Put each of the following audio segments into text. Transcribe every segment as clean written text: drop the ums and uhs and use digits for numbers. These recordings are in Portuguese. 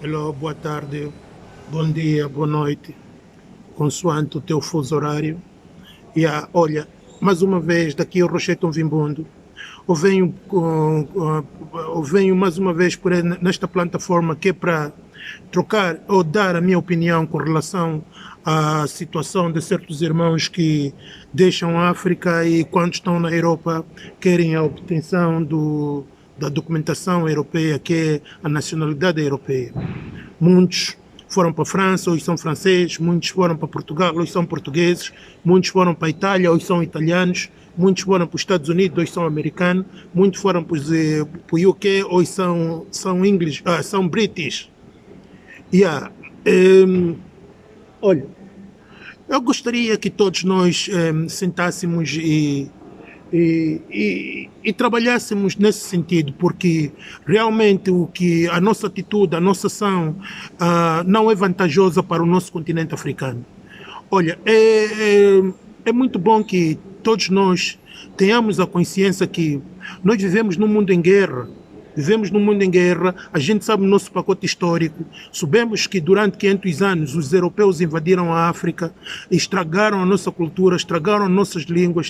Hello, boa tarde, bom dia, boa noite, consoante o teu fuso horário. Olha, mais uma vez, daqui ao Rocheton Vimbundo, eu venho mais uma vez nesta plataforma que é para trocar ou dar a minha opinião com relação à situação de certos irmãos que deixam a África e quando estão na Europa querem a obtenção da documentação europeia, que é a nacionalidade europeia. Muitos foram para a França, hoje são franceses, muitos foram para Portugal, hoje são portugueses, muitos foram para a Itália, hoje são italianos, muitos foram para os Estados Unidos, hoje são americanos, muitos foram para o UK, hoje são British. Olha, eu gostaria que todos nós sentássemos e trabalhássemos nesse sentido, porque realmente a nossa atitude, a nossa ação não é vantajosa para o nosso continente africano. Olha, é muito bom que todos nós tenhamos a consciência que nós vivemos num mundo em guerra. Vivemos num mundo em guerra, a gente sabe o nosso pacote histórico, sabemos que durante 500 anos os europeus invadiram a África, estragaram a nossa cultura, estragaram as nossas línguas,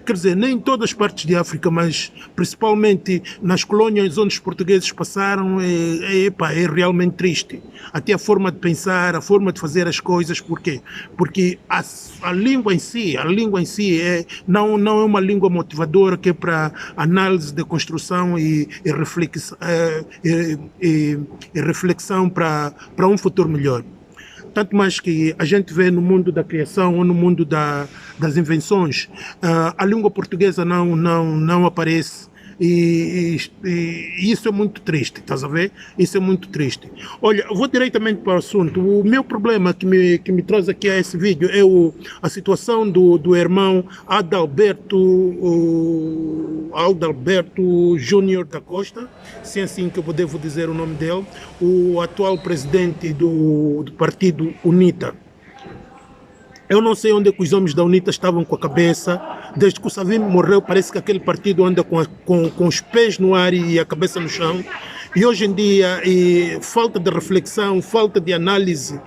quer dizer, nem em todas as partes de África, mas principalmente nas colônias onde os portugueses passaram, é realmente triste. Até a forma de pensar, a forma de fazer as coisas, por quê? Porque a língua em si não é uma língua motivadora que é para análise de construção e reflexão para um futuro melhor. Tanto mais que a gente vê no mundo da criação ou no mundo das invenções, a língua portuguesa não aparece. E isso é muito triste, estás a ver? Isso é muito triste. Olha, vou diretamente para o assunto. O meu problema que me traz aqui a esse vídeo é a situação do irmão Adalberto Júnior da Costa, se é assim que eu devo dizer o nome dele, o atual presidente do partido UNITA. Eu não sei onde é que os homens da UNITA estavam com a cabeça. Desde que o Savimbi morreu, parece que aquele partido anda com os pés no ar e a cabeça no chão. E hoje em dia, falta de reflexão, falta de análise,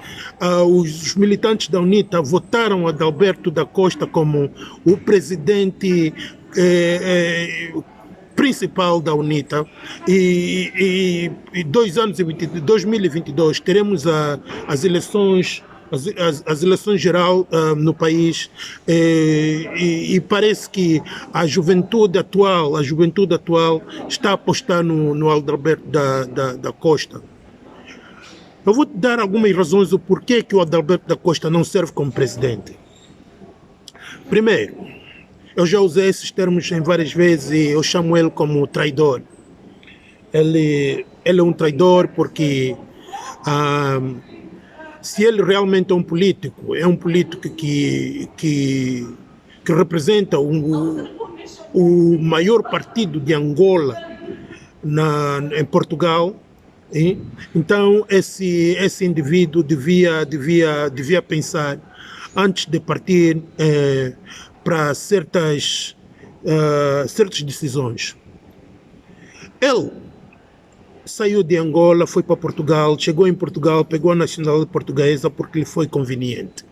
os militantes da UNITA votaram Adalberto da Costa como o presidente principal da UNITA e 2022 teremos as eleições geral no país e parece que a juventude atual está a apostar no Adalberto da Costa. Eu vou te dar algumas razões do porquê que o Adalberto da Costa não serve como presidente. Primeiro, eu já usei esses termos em várias vezes e eu chamo ele como traidor. Ele é um traidor porque se ele realmente é um político que representa o maior partido de Angola em Portugal, então esse indivíduo devia pensar antes de partir para certas decisões. Ele saiu de Angola, foi para Portugal, chegou em Portugal, pegou a nacionalidade portuguesa porque lhe foi conveniente.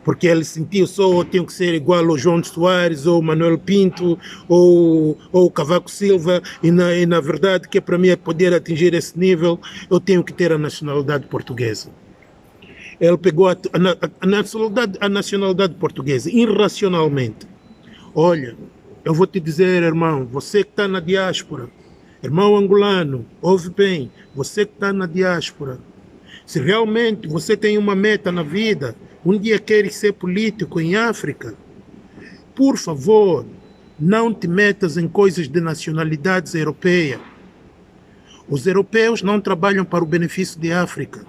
Porque ele sentiu só tenho que ser igual ao João de Soares, ou Manuel Pinto, ou Cavaco Silva, e na verdade que para mim poder atingir esse nível, eu tenho que ter a nacionalidade portuguesa. Ele pegou a nacionalidade portuguesa irracionalmente. Olha, eu vou te dizer, irmão, você que está na diáspora, irmão angolano, ouve bem, você que está na diáspora, se realmente você tem uma meta na vida, um dia quer ser político em África, por favor, não te metas em coisas de nacionalidades europeias. Os europeus não trabalham para o benefício de África.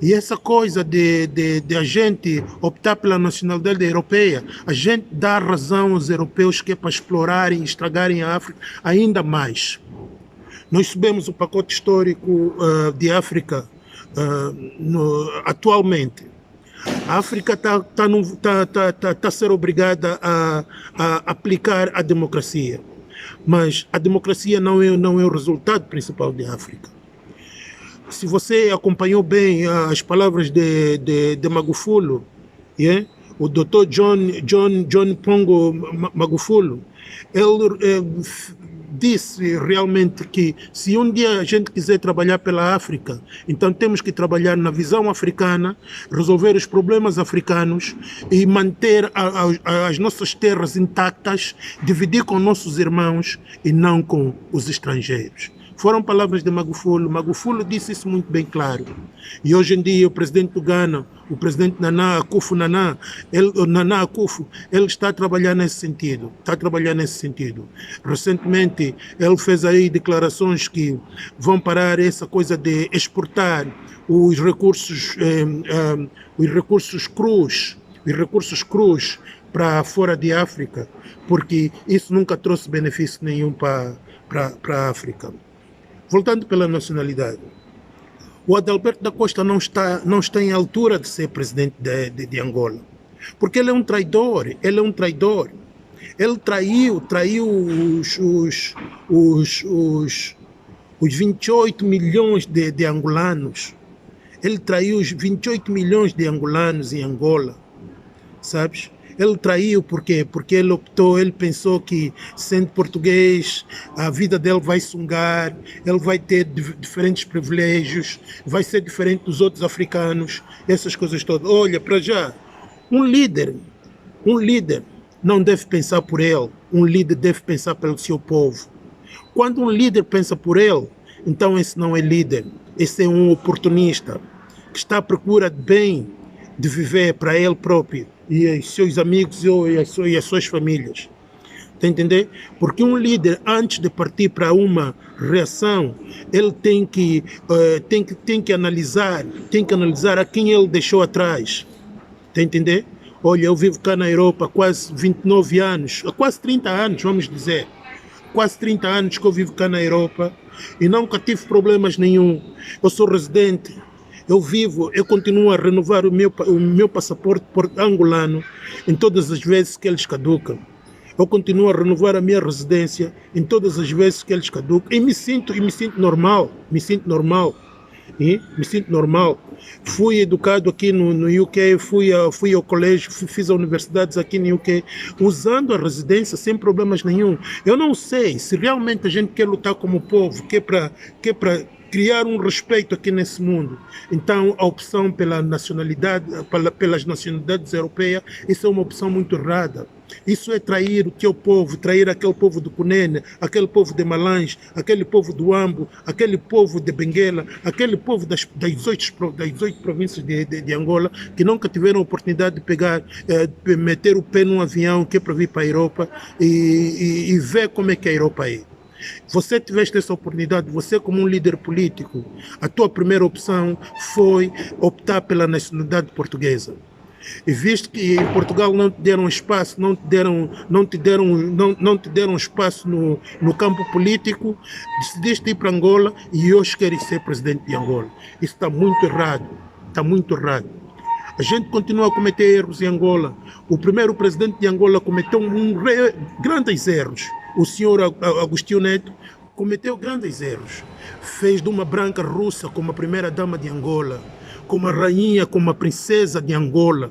E essa coisa de a gente optar pela nacionalidade europeia, a gente dá razão aos europeus que é para explorarem e estragarem a África ainda mais. Nós sabemos o pacote histórico de África atualmente. A África está a ser obrigada a aplicar a democracia. Mas a democracia não é o resultado principal de África. se você acompanhou bem as palavras de Magufuli, yeah? O Dr. John Pombo Magufuli, ele disse realmente que se um dia a gente quiser trabalhar pela África, então temos que trabalhar na visão africana, resolver os problemas africanos e manter as nossas terras intactas, dividir com nossos irmãos e não com os estrangeiros. Foram palavras de Magufuli. Magufuli disse isso muito bem claro. E hoje em dia o presidente do Ghana, o presidente Nana Akufo, ele está a trabalhar nesse sentido. Recentemente ele fez aí declarações que vão parar essa coisa de exportar os recursos crus para fora de África, porque isso nunca trouxe benefício nenhum para a África. Voltando pela nacionalidade, o Adalberto da Costa não está em altura de ser presidente de Angola, porque ele é um traidor, Ele traiu os 28 milhões de angolanos, ele traiu os 28 milhões de angolanos em Angola, sabes? Ele traiu por quê? Porque ele pensou que, sendo português, a vida dele vai sungar, ele vai ter diferentes privilégios, vai ser diferente dos outros africanos, essas coisas todas. Olha, para já, um líder não deve pensar por ele, um líder deve pensar pelo seu povo. Quando um líder pensa por ele, então esse não é líder, esse é um oportunista, que está à procura de bem, de viver para ele próprio e os seus amigos e as suas famílias. Está a entender? Porque um líder, antes de partir para uma reação, ele tem que analisar a quem ele deixou atrás. Está a entender? Olha, eu vivo cá na Europa há quase 29 anos, há quase 30 anos, vamos dizer. Quase 30 anos que eu vivo cá na Europa e nunca tive problemas nenhum. Eu sou residente. Eu continuo a renovar o meu passaporte angolano em todas as vezes que eles caducam. Eu continuo a renovar a minha residência em todas as vezes que eles caducam. E me sinto normal. Fui educado aqui no UK, fui ao colégio, fiz universidades aqui no UK, usando a residência sem problemas nenhum. Eu não sei se realmente a gente quer lutar como povo, que é para criar um respeito aqui nesse mundo. Então, a opção pelas nacionalidades europeias, isso é uma opção muito errada. Isso é trair o teu povo, trair aquele povo do Cunene, aquele povo de Malange, aquele povo do Ambo, aquele povo de Benguela, aquele povo das 18 províncias de Angola, que nunca tiveram a oportunidade de meter o pé num avião que é para vir para a Europa e ver como é que a Europa é. Você tiveste essa oportunidade, você como um líder político, a tua primeira opção foi optar pela nacionalidade portuguesa. E visto que em Portugal não te deram espaço, não te deram espaço no campo político, decidiste ir para Angola e hoje queres ser presidente de Angola. Isso está muito errado, A gente continua a cometer erros em Angola. O primeiro presidente de Angola cometeu grandes erros. O senhor Agostinho Neto cometeu grandes erros. Fez de uma branca russa como a primeira dama de Angola, como a rainha, como a princesa de Angola.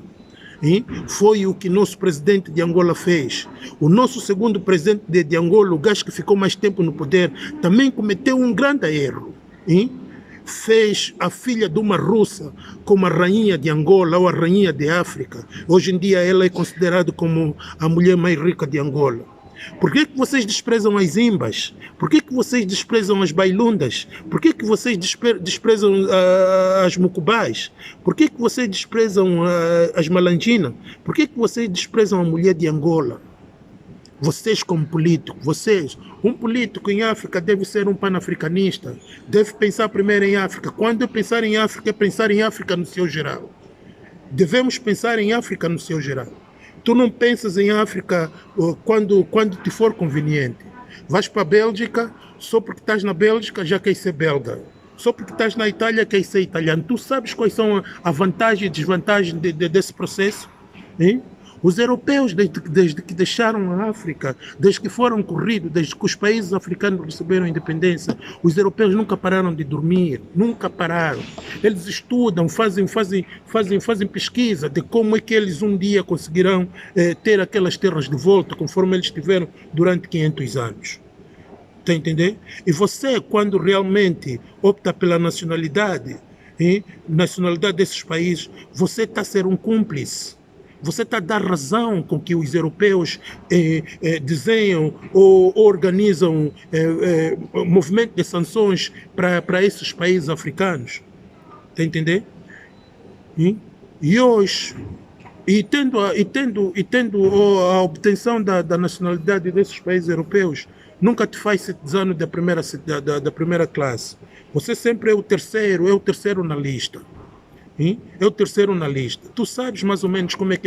E foi o que nosso presidente de Angola fez. O nosso segundo presidente de Angola, o gajo que ficou mais tempo no poder, também cometeu um grande erro. E fez a filha de uma russa como a rainha de Angola ou a rainha de África. Hoje em dia ela é considerada como a mulher mais rica de Angola. Por que vocês desprezam as imbas? Por que vocês desprezam as bailundas? Por que vocês desprezam as mucubás? Por que vocês desprezam as malanginas? Por que vocês desprezam a mulher de Angola? Vocês como políticos, um político em África deve ser um panafricanista, deve pensar primeiro em África. Quando eu pensar em África, é pensar em África no seu geral. Devemos pensar em África no seu geral. Tu não pensas em África quando te for conveniente. Vais para a Bélgica, só porque estás na Bélgica já queres ser belga. Só porque estás na Itália queres ser italiano. Tu sabes quais são a vantagem e desvantagem desse processo? Hein? Os europeus, desde que deixaram a África, desde que foram corridos, desde que os países africanos receberam independência, os europeus nunca pararam de dormir, nunca pararam. Eles estudam, fazem pesquisa de como é que eles um dia conseguirão ter aquelas terras de volta, conforme eles tiveram durante 500 anos. Está a entender? E você, quando realmente opta pela nacionalidade desses países, você está a ser um cúmplice. Você está a dar razão com que os europeus desenham ou organizam movimento de sanções para esses países africanos. Está a entender? E hoje, tendo a obtenção da nacionalidade desses países europeus, nunca te faz cidadão da primeira classe. Você sempre é o terceiro na lista. É o terceiro na lista. Tu sabes mais ou menos como é que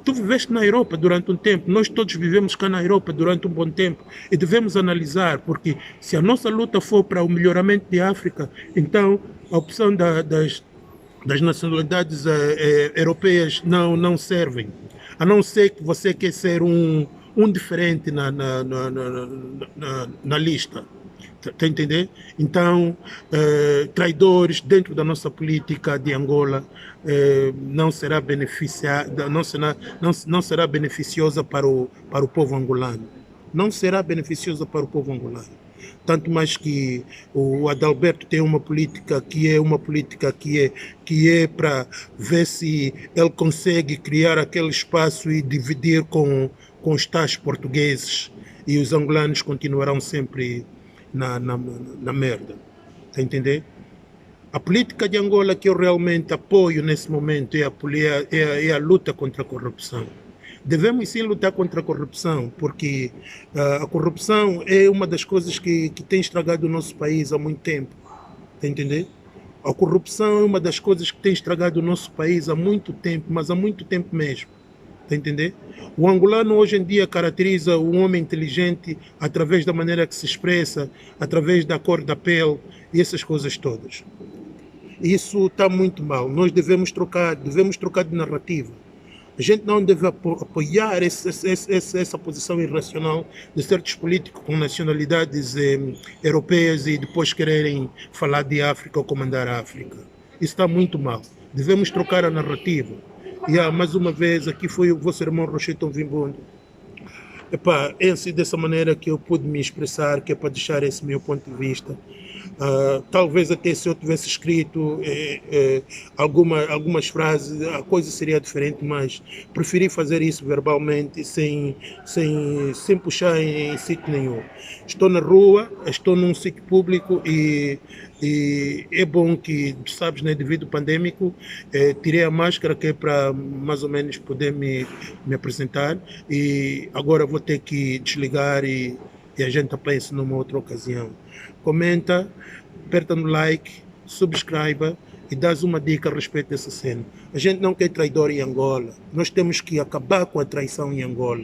tu viveste na Europa durante um tempo, nós todos vivemos cá na Europa durante um bom tempo e devemos analisar, porque se a nossa luta for para o melhoramento de África, então a opção das nacionalidades europeias não servem, a não ser que você quer ser um diferente na lista. Está a entender? Então, traidores dentro da nossa política de Angola não será beneficiosa para o povo angolano. Não será beneficiosa para o povo angolano. Tanto mais que o Adalberto tem uma política que é para ver se ele consegue criar aquele espaço e dividir com os tais portugueses, e os angolanos continuarão sempre na merda. Está a entender? A política de Angola que eu realmente apoio nesse momento é a luta contra a corrupção. Devemos sim lutar contra a corrupção, porque a corrupção é uma das coisas que tem estragado o nosso país há muito tempo. Está a entender? A corrupção é uma das coisas que tem estragado o nosso país há muito tempo, mas há muito tempo mesmo. Está a entender? O angolano hoje em dia caracteriza o homem inteligente através da maneira que se expressa, através da cor da pele e essas coisas todas. Isso está muito mal. Nós devemos trocar de narrativa. A gente não deve apoiar essa posição irracional de certos políticos com nacionalidades europeias e depois quererem falar de África ou comandar a África. Isso está muito mal. Devemos trocar a narrativa. Mais uma vez, aqui foi o vosso irmão Rocheton Vimbondo. É assim, dessa maneira que eu pude me expressar, que é para deixar esse meu ponto de vista. Talvez até se eu tivesse escrito algumas frases, a coisa seria diferente, mas preferi fazer isso verbalmente, sem puxar em sítio nenhum. Estou na rua, estou num sítio público e é bom que, sabes, né, devido ao pandêmico, tirei a máscara, que é para mais ou menos poder me apresentar, e agora vou ter que desligar e a gente pensa numa outra ocasião. Comenta, aperta no like, subscreva e dás uma dica a respeito dessa cena. A gente não quer traidor em Angola. Nós temos que acabar com a traição em Angola.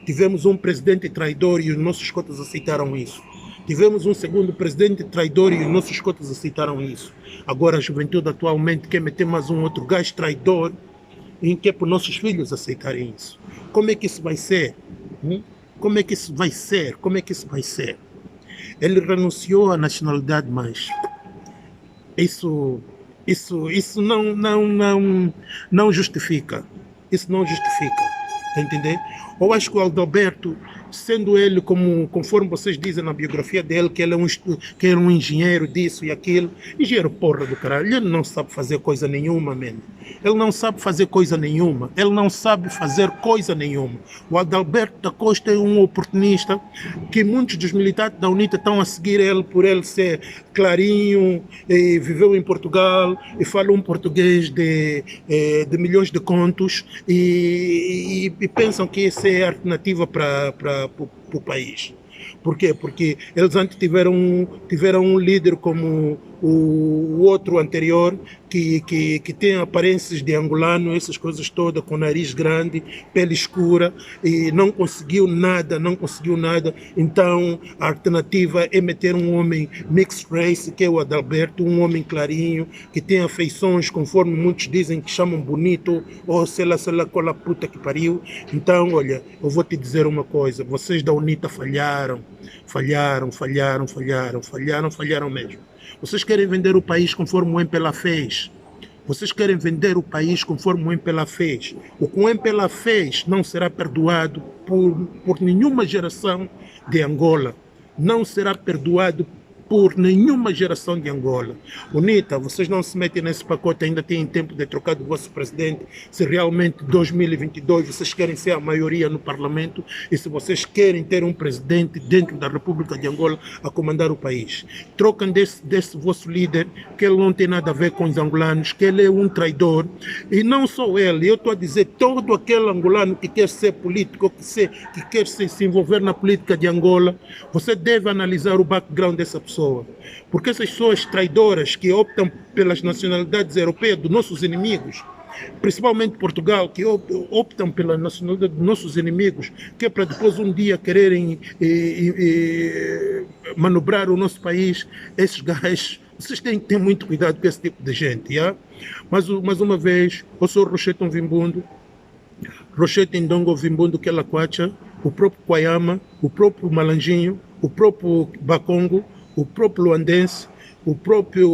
Tivemos um presidente traidor e os nossos cotas aceitaram isso. Tivemos um segundo presidente traidor e os nossos cotas aceitaram isso. Agora a juventude atualmente quer meter mais um outro gajo traidor e quer para os nossos filhos aceitarem isso. Como é que isso vai ser? Como é que isso vai ser? Como é que isso vai ser? Ele renunciou à nacionalidade, mas isso não justifica. Isso não justifica. Está a entender? Eu acho que o Adalberto, sendo ele, conforme vocês dizem na biografia dele, que ele é um engenheiro disso e aquilo, engenheiro porra do caralho, ele não sabe fazer coisa nenhuma, man. Ele não sabe fazer coisa nenhuma. Ele não sabe fazer coisa nenhuma. O Adalberto da Costa é um oportunista que muitos dos militantes da UNITA estão a seguir ele por ele ser clarinho, e viveu em Portugal e fala um português de milhões de contos e pensam que essa é a alternativa para o país. Por quê? Porque eles antes tiveram um líder como o outro anterior, que tem aparências de angolano, essas coisas todas, com nariz grande, pele escura, e não conseguiu nada, não conseguiu nada. Então a alternativa é meter um homem mixed race, que é o Adalberto, um homem clarinho, que tem afeições, conforme muitos dizem que chamam bonito, ou sei lá qual a puta que pariu. Então, olha, eu vou te dizer uma coisa, vocês da UNITA falharam mesmo. Vocês querem vender o país conforme o MPLA fez. Vocês querem vender o país conforme o MPLA fez. O que o MPLA fez não será perdoado por nenhuma geração de Angola. Não será perdoado por nenhuma geração de Angola. UNITA, vocês não se metem nesse pacote, ainda têm tempo de trocar do vosso presidente, se realmente 2022 vocês querem ser a maioria no parlamento e se vocês querem ter um presidente dentro da República de Angola a comandar o país. Trocam desse vosso líder, que ele não tem nada a ver com os angolanos, que ele é um traidor, e não só ele, eu estou a dizer todo aquele angolano que quer ser político, que quer se envolver na política de Angola, você deve analisar o background dessa pessoa. Porque essas pessoas traidoras que optam pelas nacionalidades europeias dos nossos inimigos, principalmente Portugal, que optam pela nacionalidade dos nossos inimigos, que é para depois um dia quererem manobrar o nosso país, esses gajos, vocês têm que ter muito cuidado com esse tipo de gente. Yeah? Mas, mais uma vez, eu sou Rochete Mvimbundo, Rochete Ndongo Mvimbundo Kelaquacha, o próprio Kwayama, o próprio Malanjinho, o próprio Bakongo, o próprio luandense, o próprio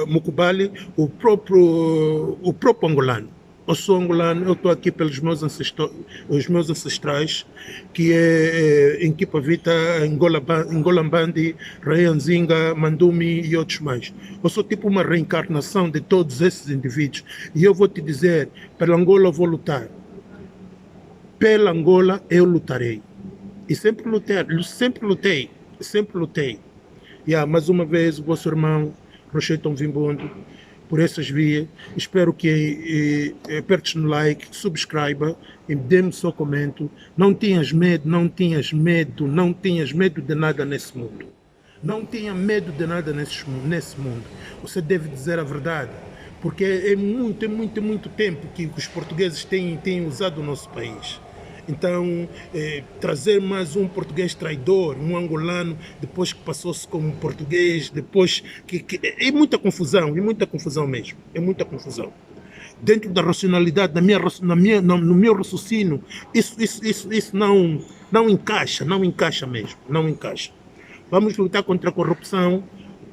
Mukubali, o próprio angolano. Eu sou angolano, eu estou aqui pelos meus ancestrais, que é Enkipa Vita, Ngolambandi, Rayanzinga, Mandumi e outros mais. Eu sou tipo uma reencarnação de todos esses indivíduos. E eu vou te dizer, pela Angola eu vou lutar. Pela Angola eu lutarei. E sempre lutei. Mais uma vez, o vosso irmão, Rochete Mvimbundo, por essas vias. Espero que aperte no like, subscreva e dê-me seu comento. Não tenhas medo de nada nesse mundo. Não tenha medo de nada nesse mundo. Você deve dizer a verdade. Porque é muito tempo que os portugueses têm usado o nosso país. Então, trazer mais um português traidor, um angolano, depois que passou-se como português, depois é muita confusão mesmo, é muita confusão. Dentro da racionalidade, no meu raciocínio, isso não encaixa mesmo, não encaixa. Vamos lutar contra a corrupção,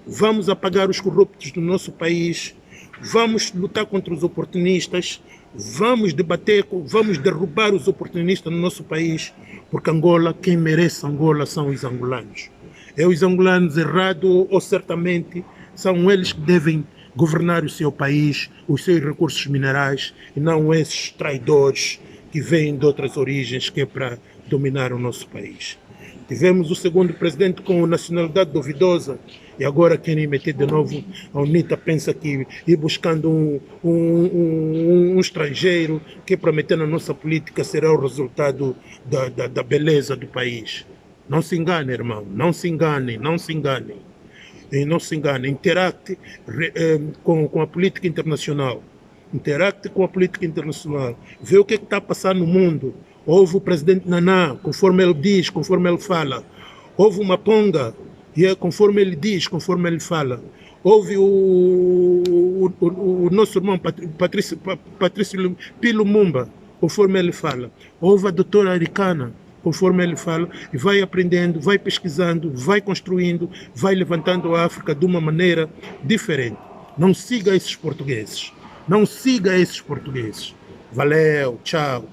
vamos apagar os corruptos do nosso país, vamos lutar contra os oportunistas, vamos derrubar os oportunistas no nosso país, porque Angola, quem merece Angola são os angolanos. É os angolanos errados, ou certamente são eles que devem governar o seu país, os seus recursos minerais, e não esses traidores que vêm de outras origens, que é para dominar o nosso país. Tivemos o segundo presidente com nacionalidade duvidosa e agora querem meter de novo. A UNITA pensa que ir buscando um estrangeiro que é para meter na nossa política será o resultado da beleza do país. Não se engane, irmão, não se engane. Interacte com a política internacional. Vê o que está a passar no mundo. Houve o presidente Naná, conforme ele diz, conforme ele fala. Houve uma Ponga, conforme ele diz, conforme ele fala. Houve o nosso irmão Patrício Pilumumba, conforme ele fala. Houve a doutora Aricana, conforme ele fala, e vai aprendendo, vai pesquisando, vai construindo, vai levantando a África de uma maneira diferente. Não siga esses portugueses. Valeu, tchau.